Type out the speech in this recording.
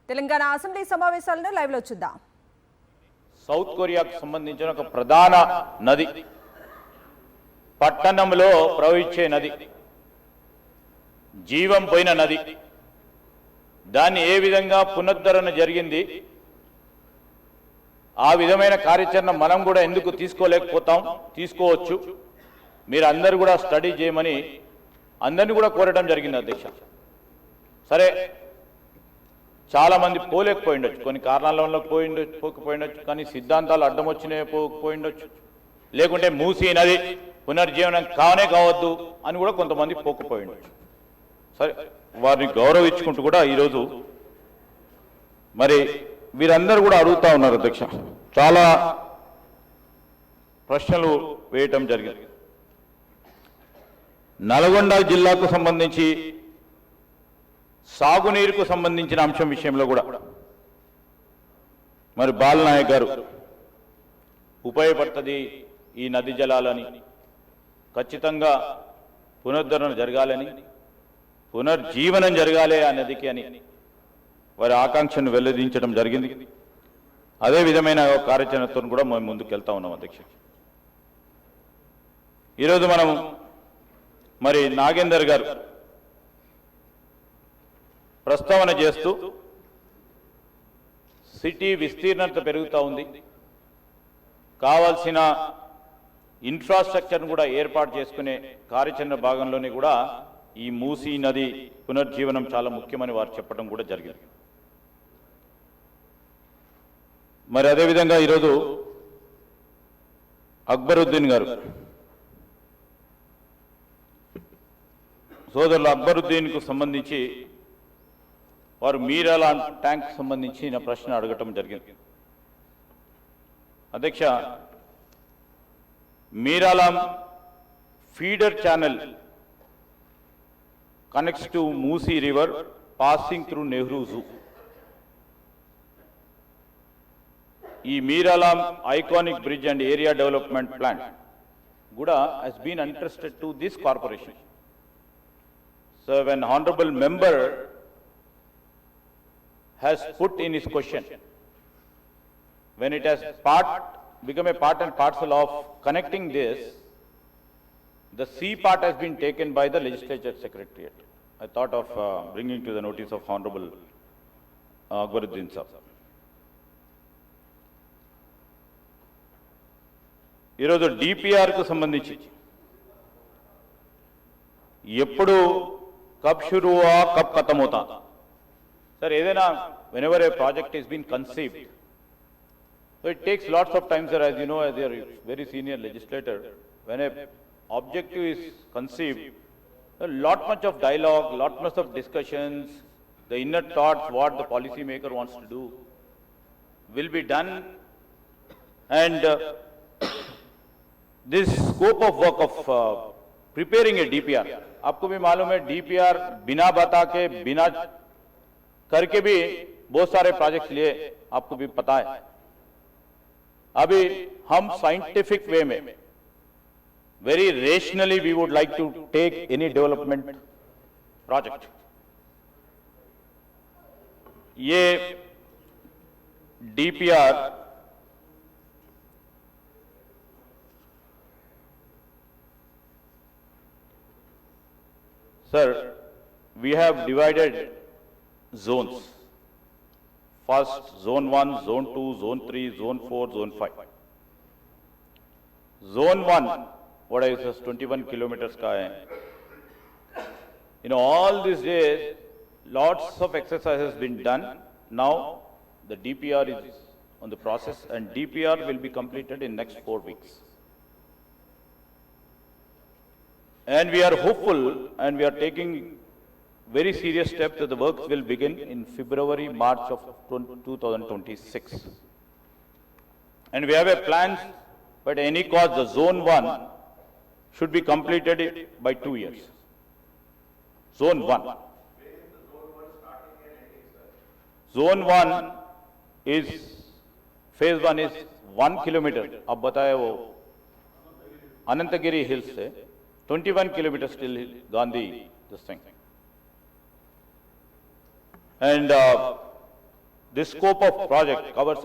Telangana assembly సమావేశాలను live లో చూద్దాం. సౌత్ కొరియాకు సంబంధించిన ఒక ప్రధాన నది, పట్టణంలో ప్రవహించే నది, జీవం పోయిన నది, దాన్ని ఏ విధంగా పునరుద్ధరణ జరిగింది, ఆ విధమైన కార్యాచరణ మనం కూడా ఎందుకు తీసుకోవచ్చు, మీరు అందరూ కూడా స్టడీ చేయమని అందరినీ కూడా కోరడం జరిగింది అధ్యక్ష. సరే, చాలామంది పోలేకపోయిండొచ్చు, కొన్ని కారణాల వల్ల పోకపోయిండొచ్చు, కానీ సిద్ధాంతాలు అడ్డం వచ్చినాయి పోకపోయిండొచ్చు, లేకుంటే మూసీ నది పునర్జీవనం కావద్దు అని కూడా కొంతమంది పోకపోయిండొచ్చు. సరే, వారిని గౌరవించుకుంటూ కూడా ఈరోజు మరి వీరందరూ కూడా అడుగుతా ఉన్నారు అధ్యక్ష, చాలా ప్రశ్నలు వేయటం జరిగింది. నల్గొండ జిల్లాకు సంబంధించి సాగునీరుకు సంబంధించిన అంశం విషయంలో కూడా మరి బాలనాయక్ గారు ఉపయోగపడుతుంది ఈ నది జలాలని, ఖచ్చితంగా పునరుద్ధరణ జరగాలని, పునర్జీవనం జరగాలి ఆ నదికి అని వారి ఆకాంక్షను వెల్లడించడం జరిగింది. అదే విధమైన కార్యాచరణతో కూడా మేము ముందుకు వెళ్తా ఉన్నాం అధ్యక్ష. ఈరోజు మనం మరి నాగేందర్ గారు ప్రస్తావన చేస్తూ సిటీ విస్తీర్ణత పెరుగుతూ ఉంది, కావాల్సిన ఇన్ఫ్రాస్ట్రక్చర్ను కూడా ఏర్పాటు చేసుకునే కార్యాచరణ భాగంలోనే కూడా ఈ మూసీ నది పునర్జీవనం చాలా ముఖ్యమని వారు చెప్పడం కూడా జరిగింది. మరి అదేవిధంగా ఈరోజు అక్బరుద్దీన్ గారు, సోదరులు అక్బరుద్దీన్కు సంబంధించి వారు మీరాల ట్యాంక్ సంబంధించిన ప్రశ్న అడగటం జరిగింది. అధ్యక్ష, Miralam feeder channel connects to Musi River passing through Nehru Zoo. ఈ Miralam iconic bridge and area development plan కూడా has been entrusted to this corporation. So when honorable member has put in his question, when it has become a part and parcel of connecting this, the C part has been taken by the legislature secretariat. I thought of bringing to the notice of Honorable Akbaruddin sir. ఈరోజు డిపిఆర్కు సంబంధించి ఎప్పుడు కబ్ షురూ కబ్ ఖతం అవుతా sir, ఏదైనా whenever a project is being conceived, so it takes lots of time, sir, as you know, as you are a very senior legislator, when a objective is conceived, a lot much of dialogue, lot much of discussions, the inner thoughts, what the policy maker wants to do will be done, and this scope of work of preparing a DPR, आपको भी मालूम है DPR बिना बता के बिना करके भी बहुत सारे प्रोजेक्ट्स लिए, आपको भी पता है. अभी हम साइंटिफिक वे में very rationally we would like to take any development project. ये DPR sir, we have divided zones. First zone 1, zone 2, zone 3, zone 4, zone 5. Zone 1 what is this 21 kilometers ka hai. All these days lots of exercise has been done. Now the DPR is on the process and DPR will be completed in next 4 weeks. And we are hopeful and we are taking very serious steps that the works will begin in February, March of 2026. And we have a plan, but at any cost the zone 1 should be completed by 2 years. Zone 1. Zone 1 is, phase 1 is 1 kilometer. अब बताया वो Anantagiri hills से 21 kilometers till Gandhi, this thing. And this scope of project covers